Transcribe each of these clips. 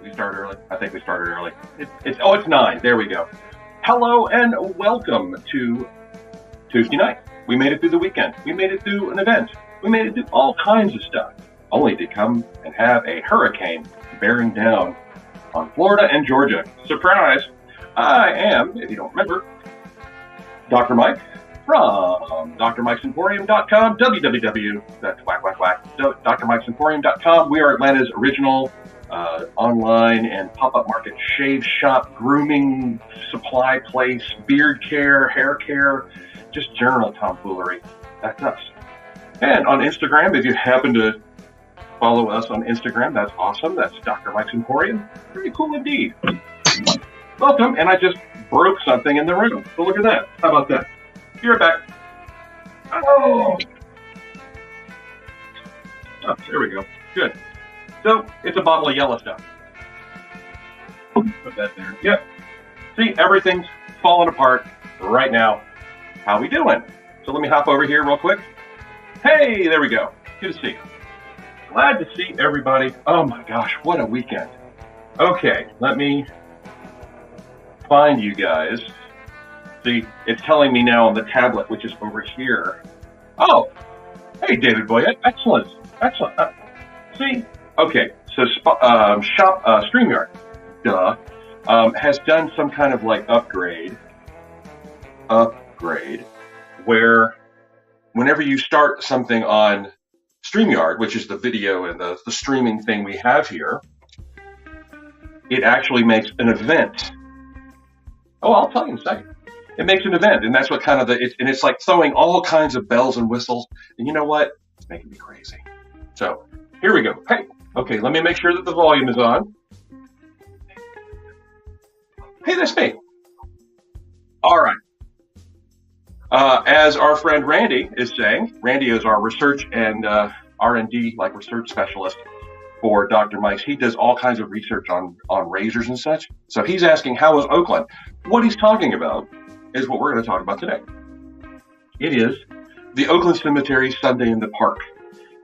We start early. I think we started early. It's 9. There we go. Hello and welcome to Tuesday night. We made it through the weekend. We made it through an event. We made it through all kinds of stuff, only to come and have a hurricane bearing down on Florida and Georgia. Surprise! I am, if you don't remember, Dr. Mike from drmikesemporium.com, www.drmikesemporium.com. We are Atlanta's original online and pop-up market shave shop, grooming supply place, beard care, hair care, just general tomfoolery. That's us. And on Instagram, if you happen to follow us on Instagram, that's awesome. That's Dr. Mike's Emporium. Pretty cool indeed. Welcome, and I just broke something in the room. So look at that. How about that? Be right back. Oh, there we go. Good. So, it's a bottle of yellow stuff. Put that there. Yep. See, everything's falling apart right now. How we doing? So let me hop over here real quick. Hey, there we go. Good to see you. Glad to see everybody. Oh my gosh, what a weekend. Okay, let me find you guys. See, it's telling me now on the tablet, which is over here. Oh, hey, David Boyette. Excellent. Excellent. See, okay, so StreamYard, has done some kind of like upgrade, where whenever you start something on StreamYard, which is the video and the streaming thing we have here, it actually makes an event. Oh, I'll tell you in a second. It makes an event, and that's what kind of it's like throwing all kinds of bells and whistles. And you know what? It's making me crazy. So here we go. Hey, okay, let me make sure that the volume is on. Hey, that's me. All right. As our friend Randy is saying, Randy is our research and R&D, like research specialist for Dr. Mike's. He does all kinds of research on razors and such. So he's asking, how is Oakland? What he's talking about is what we're going to talk about today. It is the Oakland Cemetery Sunday in the Park.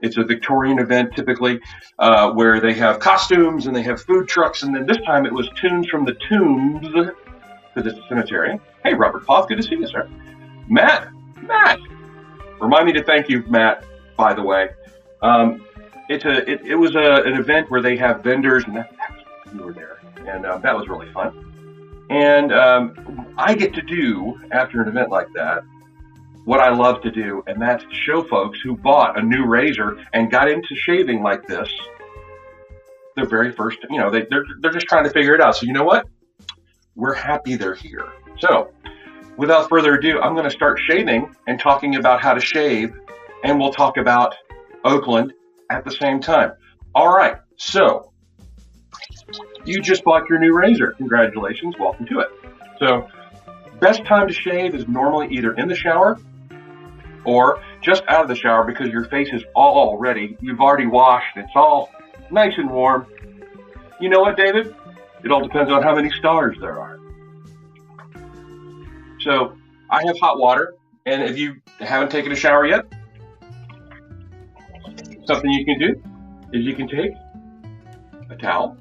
It's a Victorian event, typically, where they have costumes and they have food trucks. And then this time it was tunes from the tombs to the cemetery. Hey, Robert Poff, good to see you, sir. Matt, remind me to thank you, Matt, by the way. It was an event where they have vendors, and you were there, and that was really fun. And I get to do, after an event like that, what I love to do, and that's show folks who bought a new razor and got into shaving like this their very first, they're just trying to figure it out. So you know what? We're happy they're here. So without further ado, I'm going to start shaving and talking about how to shave, and we'll talk about Oakland at the same time. All right, so you just bought your new razor. Congratulations, welcome to it. So best time to shave is normally either in the shower or just out of the shower, because your face is all ready. You've already washed. It's all nice and warm. You know what, David? It all depends on how many stars there are. So I have hot water, and if you haven't taken a shower yet, something you can do is you can take a towel,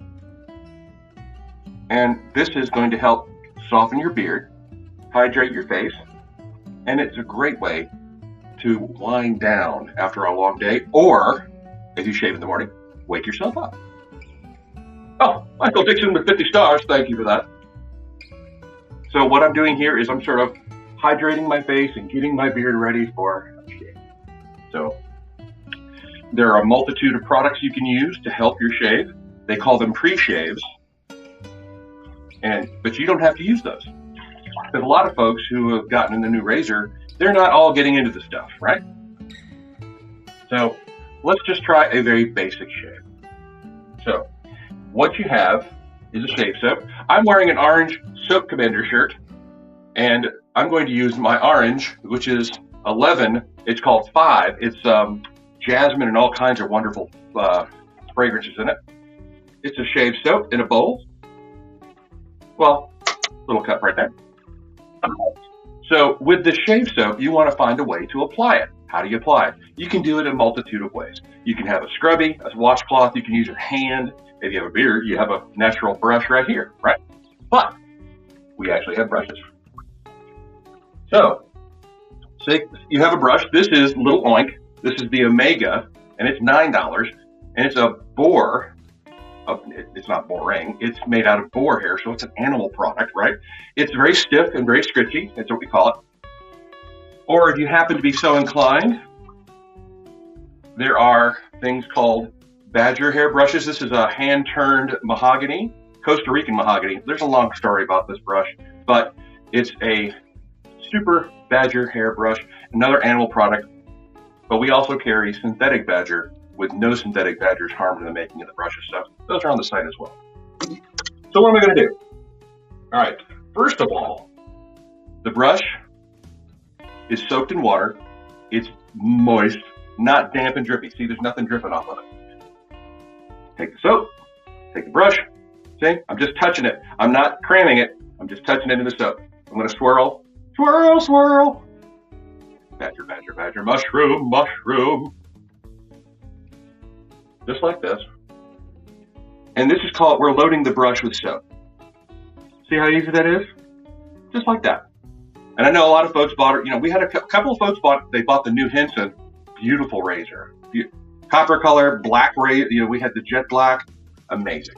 and this is going to help soften your beard, hydrate your face, and it's a great way to wind down after a long day, or if you shave in the morning, wake yourself up. Oh, Michael Dixon with 50 stars, thank you for that. So what I'm doing here is I'm sort of hydrating my face and getting my beard ready for a shave. So there are a multitude of products you can use to help your shave. They call them pre-shaves, but you don't have to use those. Because a lot of folks who have gotten the new razor, they're not all getting into the stuff, right? So let's just try a very basic shave. So what you have is a shave soap. I'm wearing an orange Soap Commander shirt, and I'm going to use my orange, which is 11. It's called 5. It's jasmine and all kinds of wonderful fragrances in it. It's a shave soap in a bowl. Well, little cup right there. So with the shave soap, you want to find a way to apply it. How do you apply it? You can do it in a multitude of ways. You can have a scrubby, a washcloth. You can use your hand. If you have a beard, you have a natural brush right here, right? But we actually have brushes. So, say you have a brush. This is Little Oink. This is the Omega, and it's $9. And it's a boar. It's not boring. It's made out of boar hair, so it's an animal product, right? It's very stiff and very stretchy. That's what we call it. Or if you happen to be so inclined, there are things called badger hair brushes. This is a hand-turned mahogany, Costa Rican mahogany. There's a long story about this brush, but it's a super badger hair brush, another animal product. But we also carry synthetic badger with no synthetic badgers harmed in the making of the brushes. So those are on the site as well. So what am I going to do? All right. First of all, the brush is soaked in water. It's moist, not damp and drippy. See, there's nothing dripping off of it. Take the soap, take the brush. See, I'm just touching it. I'm not cramming it. I'm just touching it in the soap. I'm going to swirl, swirl, swirl. Badger, badger, badger, mushroom, mushroom. Just like this. And this is called, we're loading the brush with soap. See how easy that is? Just like that. And I know a lot of folks bought it. We had a couple of folks they bought the new Henson. Beautiful razor. Copper color, black razor. We had the jet black. Amazing.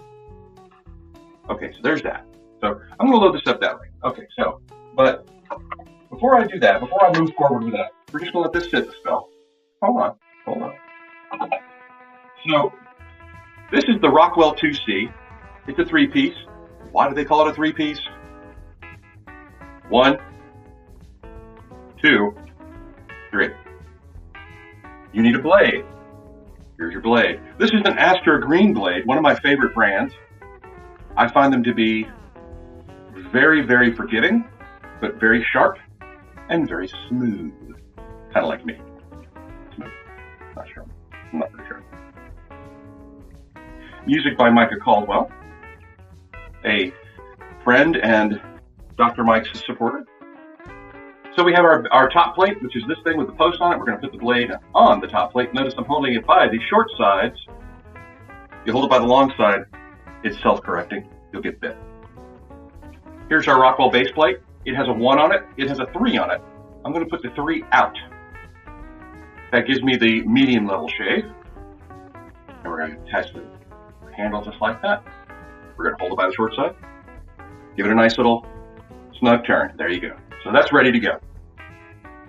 Okay, so there's that. So I'm going to load this up that way. Okay, so, but before I do that, before I move forward with that, we're just going to let this sit a spell. Hold on. So this is the Rockwell 2C. It's a 3-piece. Why do they call it a 3-piece? 1, 2, 3. You need a blade. Here's your blade. This is an Astra Green blade, one of my favorite brands. I find them to be very, very forgiving, but very sharp and very smooth. Kind of like me. Smooth. Not sure. I'm not very sure. Music by Micah Caldwell, a friend and Dr. Mike's supporter. So we have our top plate, which is this thing with the post on it. We're going to put the blade on the top plate. Notice I'm holding it by the short sides. You hold it by the long side, it's self-correcting. You'll get bit. Here's our Rockwell base plate. It has a 1 on it. It has a 3 on it. I'm going to put the 3 out. That gives me the medium level shave. And we're going to attach the handle just like that. We're going to hold it by the short side. Give it a nice little snug turn. There you go. So that's ready to go.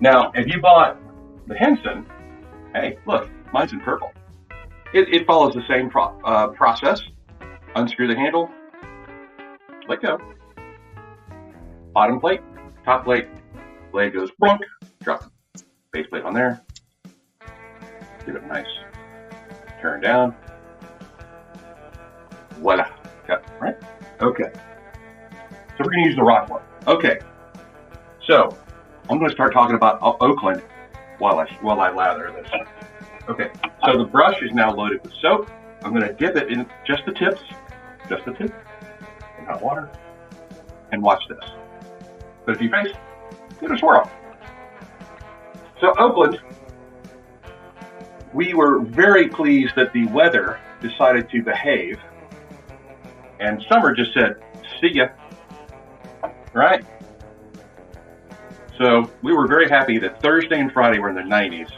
Now, if you bought the Henson, hey, look, mine's in purple. It follows the same process. Unscrew the handle, let go. Bottom plate, top plate, blade goes bonk, drop the base plate on there. Give it a nice turn down. Voila, cut, right? Okay. So we're going to use the Rockwell. Okay. So I'm going to start talking about Oakland while I lather this. Okay. So the brush is now loaded with soap. I'm going to dip it in just the tip, in hot water, and watch this. Put it to your face, give it a swirl. So Oakland, we were very pleased that the weather decided to behave, and summer just said, see ya, right? So we were very happy that Thursday and Friday were in the 90s,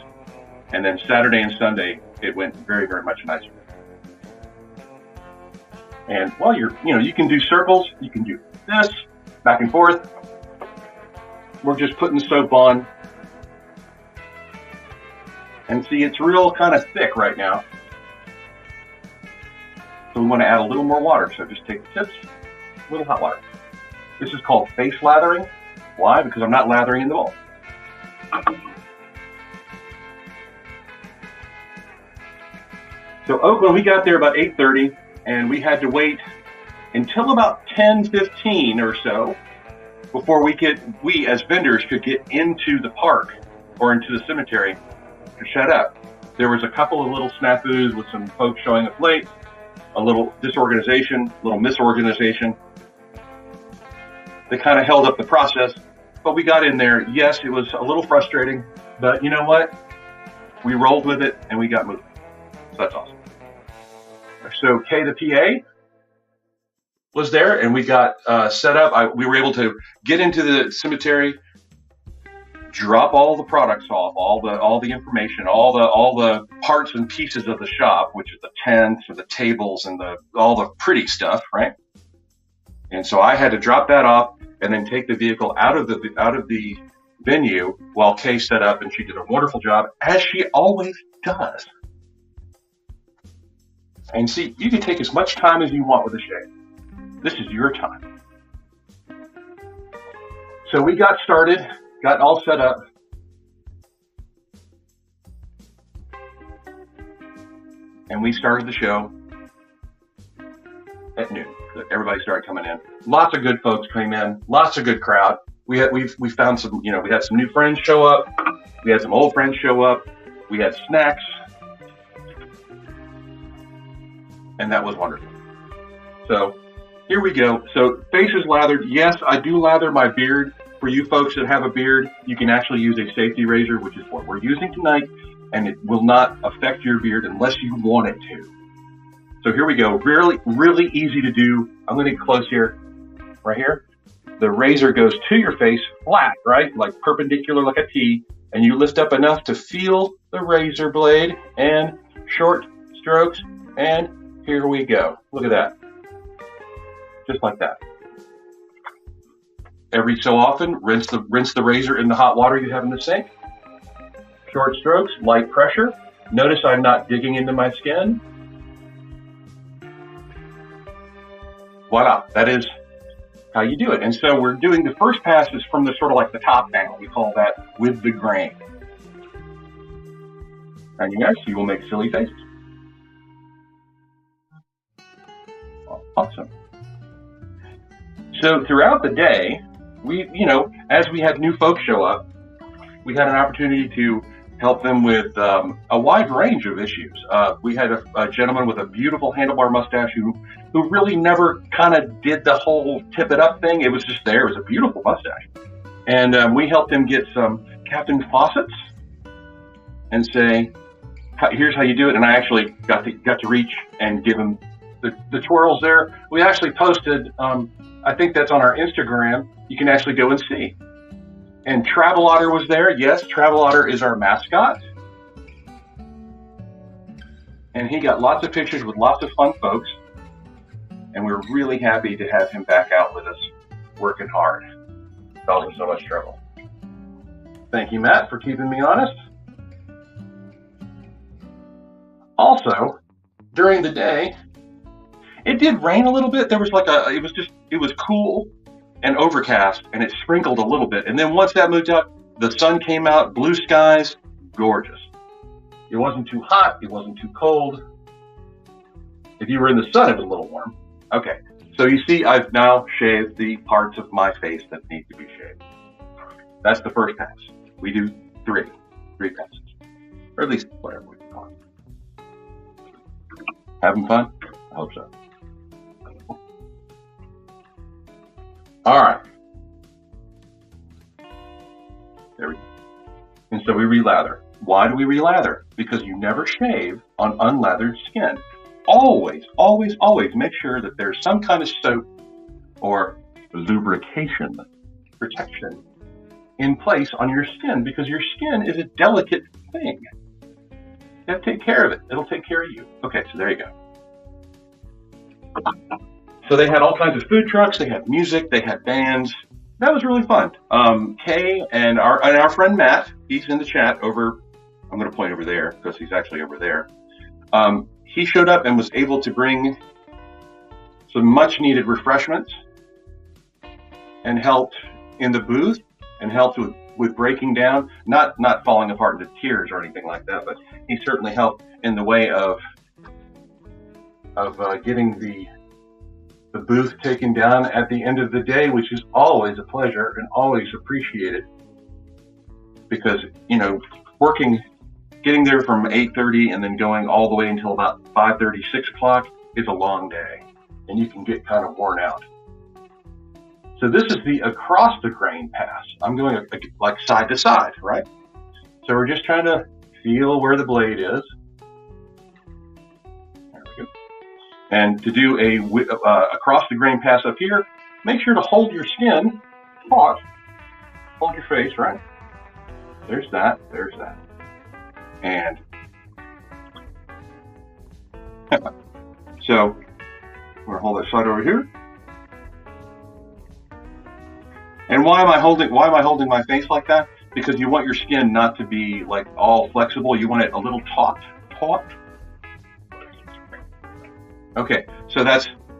and then Saturday and Sunday, it went very, very much nicer. And while you can do circles, you can do this, back and forth. We're just putting the soap on. And see, it's real kind of thick right now. So we want to add a little more water. So just take the tips, a little hot water. This is called face lathering. Why? Because I'm not lathering in the bowl. So Oakland, we got there about 8:30. And we had to wait until about 10:15 or so before we as vendors could get into the park or into the cemetery to shut up. There was a couple of little snafus with some folks showing up late, a little disorganization, a little misorganization. They kind of held up the process, but we got in there. Yes, it was a little frustrating, but you know what? we rolled with it, and we got moving. So that's awesome. So Kay, the PA, was there, and we got set up. We were able to get into the cemetery, drop all the products off, all the information, all the parts and pieces of the shop, which is the tents or the tables and all the pretty stuff, right? And so I had to drop that off and then take the vehicle out of the venue while Kay set up, and she did a wonderful job, as she always does. And see, you can take as much time as you want with a shave. This is your time. So we got started, got all set up. And we started the show at noon. Everybody started coming in. Lots of good folks came in. Lots of good crowd. We found some, we had some new friends show up. We had some old friends show up. We had snacks. And that was wonderful. So here we go. So faces lathered. Yes, I do lather my beard. For you folks that have a beard, you can actually use a safety razor, which is what we're using tonight, and it will not affect your beard unless you want it to. So here we go. Really, really easy to do. I'm going to get close here. Right here. The razor goes to your face flat, right? Like perpendicular, like a T, and you lift up enough to feel the razor blade, and short strokes, and here we go. Look at that. Just like that. Every so often, rinse the razor in the hot water you have in the sink. Short strokes, light pressure. Notice I'm not digging into my skin. Voila, that is how you do it. And so we're doing the first pass is from the sort of like the top down. We call that with the grain. And yes, you will make silly faces. Awesome. So throughout the day, as we had new folks show up, we had an opportunity to help them with a wide range of issues. We had a gentleman with a beautiful handlebar mustache who really never kind of did the whole tip it up thing. It was just there. It was a beautiful mustache. And we helped him get some Captain Faucets and say, here's how you do it. And I actually got to reach and give him the twirls there. We actually posted, I think that's on our Instagram. You can actually go and see. And Travel Otter was there. Yes, Travel Otter is our mascot. And he got lots of pictures with lots of fun folks. And we're really happy to have him back out with us, working hard, causing so much trouble. Thank you, Matt, for keeping me honest. Also, during the day, it did rain a little bit. There was it was cool and overcast, and it sprinkled a little bit. And then once that moved out, the sun came out, blue skies, gorgeous. It wasn't too hot. It wasn't too cold. If you were in the sun, it was a little warm. Okay, so you see I've now shaved the parts of my face that need to be shaved. That's the first pass. We do three passes, or at least whatever we can call it. Having fun? I hope so. All right. There we go. And so we relather. Why do we relather? Because you never shave on unlathered skin. Always, always, always make sure that there's some kind of soap or lubrication, protection in place on your skin, because your skin is a delicate thing. You have to take care of it. It'll take care of you. Okay, so there you go. So they had all kinds of food trucks, they had music, they had bands. That was really fun. Kay and our friend Matt, he's in the chat over, I'm going to point over there because he's actually over there. He showed up and was able to bring some much needed refreshments and helped in the booth and helped with breaking down, not falling apart into tears or anything like that, but he certainly helped in the way of getting the booth taken down at the end of the day, which is always a pleasure and always appreciated, because getting there from 8:30 and then going all the way until about 5:30, 6 o'clock is a long day, and you can get kind of worn out. So this is the across the grain pass. I'm going like side to side, right? So we're just trying to feel where the blade is. There we go. And to do a across the grain pass up here, make sure to hold your skin taut. Hold your face, right? There's that, there's that. And so we're going to hold that side over here. And why am I holding my face like that? Because you want your skin not to be like all flexible. You want it a little taut. Okay, so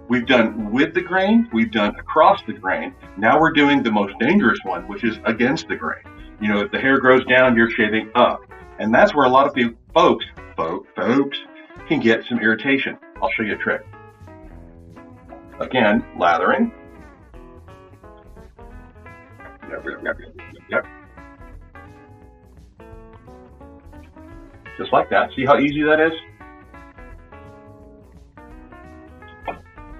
we've done with the grain, we've done across the grain. Now we're doing the most dangerous one, which is against the grain. You know, if the hair grows down, you're shaving up. And that's where a lot of people, folks can get some irritation. I'll show you a trick. Again, lathering. Yep. Just like that. See how easy that is?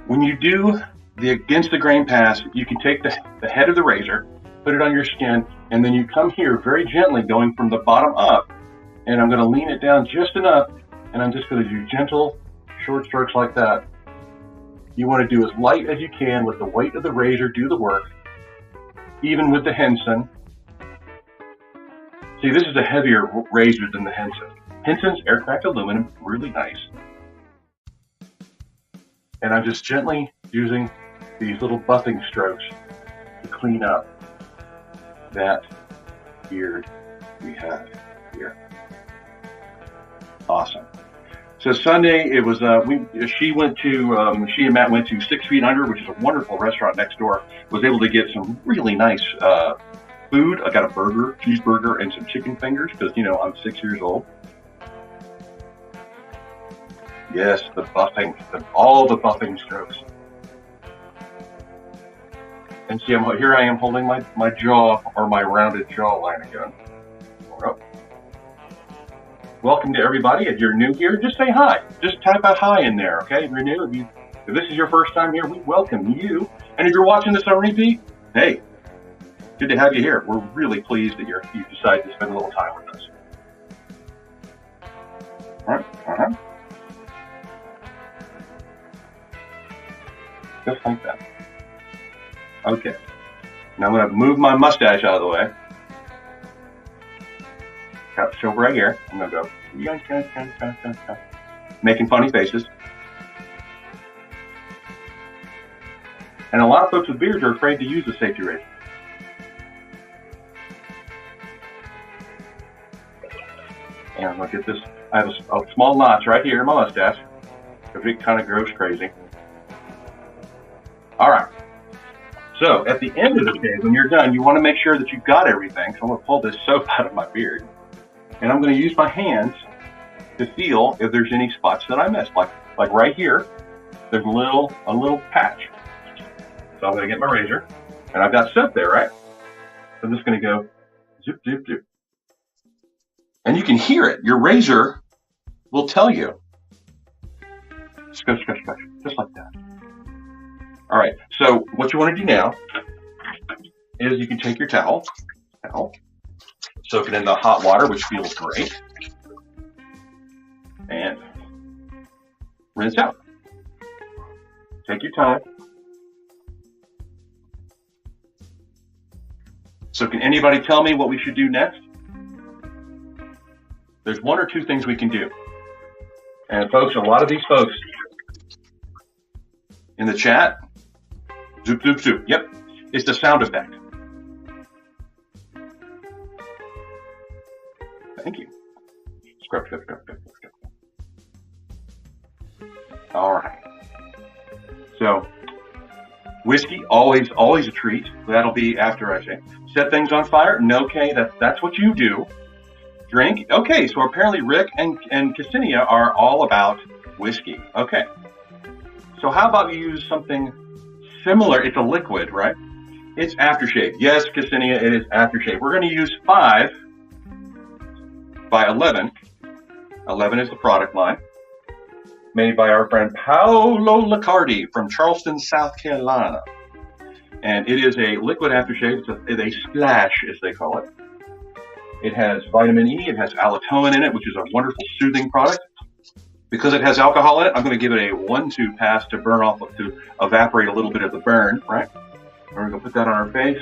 When you do the against the grain pass, you can take the head of the razor, put it on your skin, and then you come here very gently going from the bottom up, and I'm going to lean it down just enough, and I'm just going to do gentle, short strokes like that. You want to do as light as you can with the weight of the razor, do the work, even with the Henson. See, this is a heavier razor than the Henson. Henson's aircraft aluminum, really nice. And I'm just gently using these little buffing strokes to clean up that beard we have here. Awesome. So Sunday, it was she and Matt went to 6 Feet Under, which is a wonderful restaurant next door. Was able to get some really nice food. I got a burger, cheeseburger, and some chicken fingers because, you know, I'm 6 years old. Yes, the buffing, all the buffing strokes. And see, here I am holding my jaw, or my rounded jawline again. Oh. Welcome to everybody. If you're new here, just say hi. Just type a hi in there, okay? If you're new, if this is your first time here, we welcome you. And if you're watching this on repeat, hey, good to have you here. We're really pleased that you decided to spend a little time with us. All right, Just like that. Okay. Now I'm going to move my mustache out of the way. Got the show right here. I'm going to go, making funny faces. And a lot of folks with beards are afraid to use the safety razor. And I'm going to get this. I have a small notch right here in my mustache because it kind of grows crazy. All right. So at the end of the day, when you're done, you want to make sure that you've got everything. So I'm going to pull this soap out of my beard. And I'm going to use my hands to feel if there's any spots that I missed. Like right here, there's a little patch. So I'm going to get my razor. And I've got soap there, right? So I'm just going to go zip, zip, zip. And you can hear it. Your razor will tell you. Scratch, scratch, scratch. Just like that. All right, so what you want to do now is you can take your towel, soak it in the hot water, which feels great, and rinse out. Take your time. So can anybody tell me what we should do next? There's one or two things we can do. And folks, a lot of these folks in the chat, zoop, zoop, zoop. Yep, it's the sound effect. Thank you. Scrub, scrub, scrub, scrub, scrub. All right. So, whiskey, always a treat. That'll be after I say. Set things on fire? No, okay, that's what you do. Drink? Okay, so apparently Rick and Ksenia are all about whiskey. Okay. So how about we use something similar? It's a liquid, right? It's aftershave. Yes, Ksenia, it is aftershave. We're going to use 5 by 11. 11 is the product line. Made by our friend Paolo Liccardi from Charleston, South Carolina. And it is a liquid aftershave. It's a splash, as they call it. It has vitamin E. It has allantoin in it, which is a wonderful soothing product. Because it has alcohol in it, I'm going to give it a 1-2 pass to burn off, to evaporate a little bit of the burn, right? We're going to put that on our face.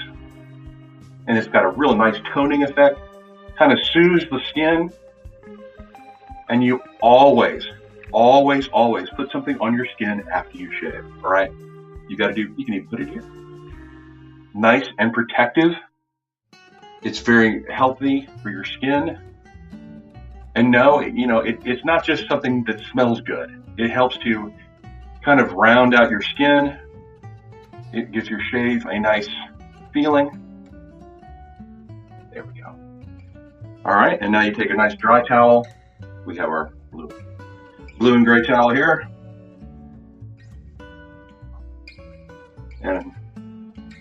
And it's got a real nice toning effect. Kind of soothes the skin. And you always put something on your skin after you shave, all right? You can even put it here. Nice and protective. It's very healthy for your skin. And no, it's not just something that smells good. It helps to kind of round out your skin. It gives your shave a nice feeling. There we go. All right, and now you take a nice dry towel. We have our blue and gray towel here. And,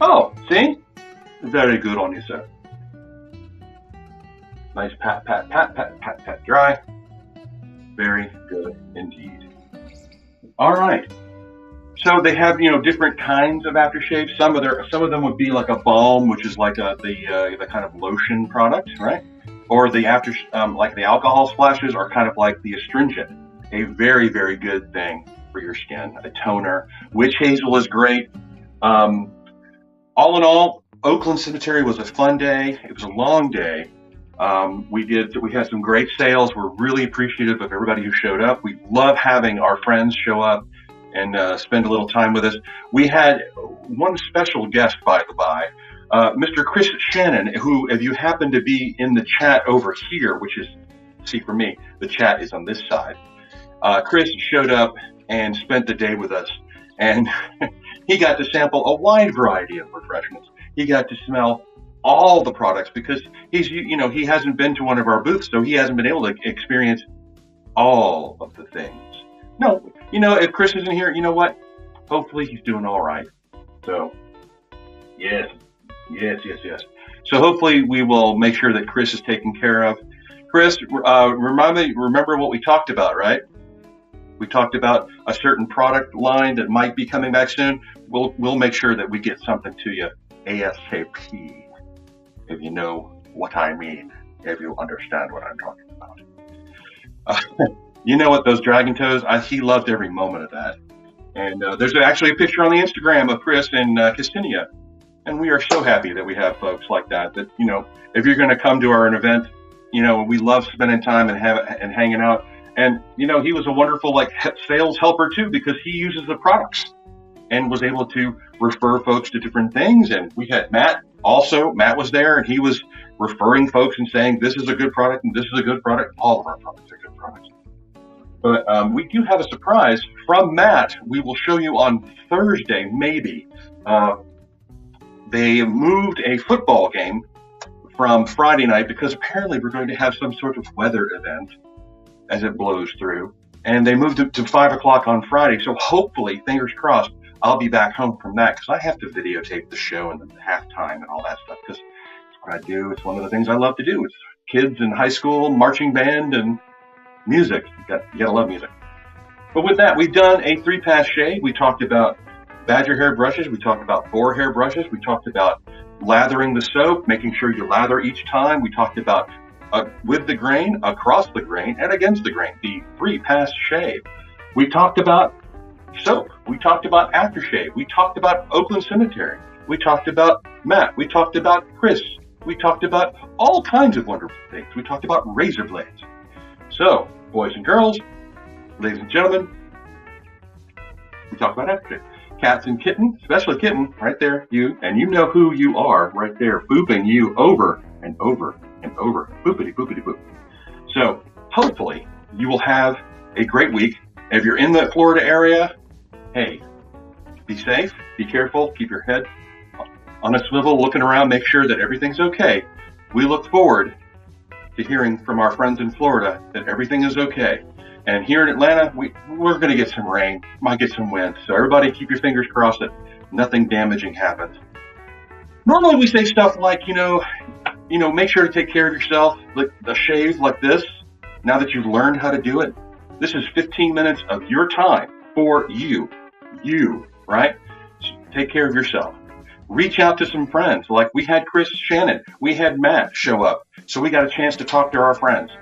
oh, see? Very good on you, sir. Nice pat, pat, pat, pat, pat, pat, dry. Very good indeed. All right. So they have, different kinds of aftershaves. Some of them would be like a balm, which is like the kind of lotion product, right? Or the like the alcohol splashes are kind of like the astringent. A very, very good thing for your skin. A toner. Witch hazel is great. All in all, Oakland Cemetery was a fun day. It was a long day. We had some great sales. We're really appreciative of everybody who showed up. We love having our friends show up and spend a little time with us. We had one special guest, by the by, Mr. Chris Shannon, who, if you happen to be in the chat over here, which is, see for me, the chat is on this side. Chris showed up and spent the day with us, and he got to sample a wide variety of refreshments. He got to smell all the products because he hasn't been to one of our booths, so he hasn't been able to experience all of the things. No, if Chris isn't here, you know what? Hopefully he's doing all right. So, yes. So hopefully we will make sure that Chris is taken care of. Chris, remember what we talked about, right? We talked about a certain product line that might be coming back soon. We'll make sure that we get something to you ASAP, if you know what I mean, if you understand what I'm talking about. You know what, those dragon toes, he loved every moment of that. And there's actually a picture on the Instagram of Chris in Kissimmee. And we are so happy that we have folks like that, if you're going to come to our event, we love spending time and hanging out. And, he was a wonderful sales helper too, because he uses the products and was able to refer folks to different things. And we had Matt was there, and he was referring folks and saying, this is a good product and this is a good product. All of our products are good products. But we do have a surprise from Matt. We will show you on Thursday, maybe. They moved a football game from Friday night because apparently we're going to have some sort of weather event as it blows through. And they moved it to 5 o'clock on Friday. So hopefully, fingers crossed, I'll be back home from that because I have to videotape the show and the halftime and all that stuff because it's what I do. It's one of the things I love to do. It's kids in high school, marching band, and music. You gotta love music. But with that, we've done a 3-pass shave. We talked about badger hair brushes. We talked about boar hair brushes. We talked about lathering the soap, making sure you lather each time. We talked about with the grain, across the grain, and against the grain, the 3-pass shave. We talked about soap. We talked about aftershave. We talked about Oakland Cemetery. We talked about Matt. We talked about Chris. We talked about all kinds of wonderful things. We talked about razor blades. So, boys and girls, ladies and gentlemen, we talked about aftershave. Cats and kitten, especially kitten, right there, you know who you are, right there, booping you over and over and over, boopity, boopity, boop. So, hopefully, you will have a great week. If you're in the Florida area, hey, be safe, be careful, keep your head on a swivel, looking around, make sure that everything's okay. We look forward to hearing from our friends in Florida that everything is okay. And here in Atlanta, we're going to get some rain, might get some wind. So everybody keep your fingers crossed that nothing damaging happens. Normally we say stuff like, make sure to take care of yourself. Like a shave like this, now that you've learned how to do it, this is 15 minutes of your time for you, right? So take care of yourself. Reach out to some friends. Like we had Chris Shannon, we had Matt show up. So we got a chance to talk to our friends.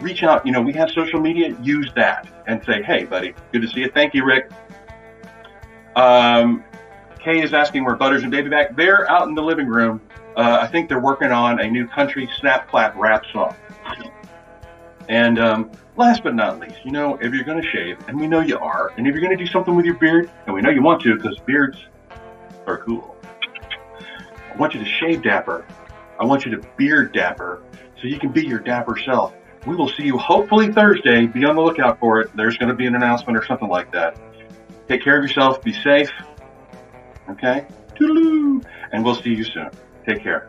Reach out, we have social media, use that and say, hey, buddy, good to see you. Thank you, Rick. Kay is asking where Butters and Baby back. They're out in the living room. I think they're working on a new country snap clap rap song. And last but not least, if you're going to shave, and we know you are, and if you're going to do something with your beard, and we know you want to because beards are cool, I want you to shave dapper. I want you to beard dapper so you can be your dapper self. We will see you hopefully Thursday. Be on the lookout for it. There's going to be an announcement or something like that. Take care of yourself. Be safe. Okay? Toodaloo. And we'll see you soon. Take care.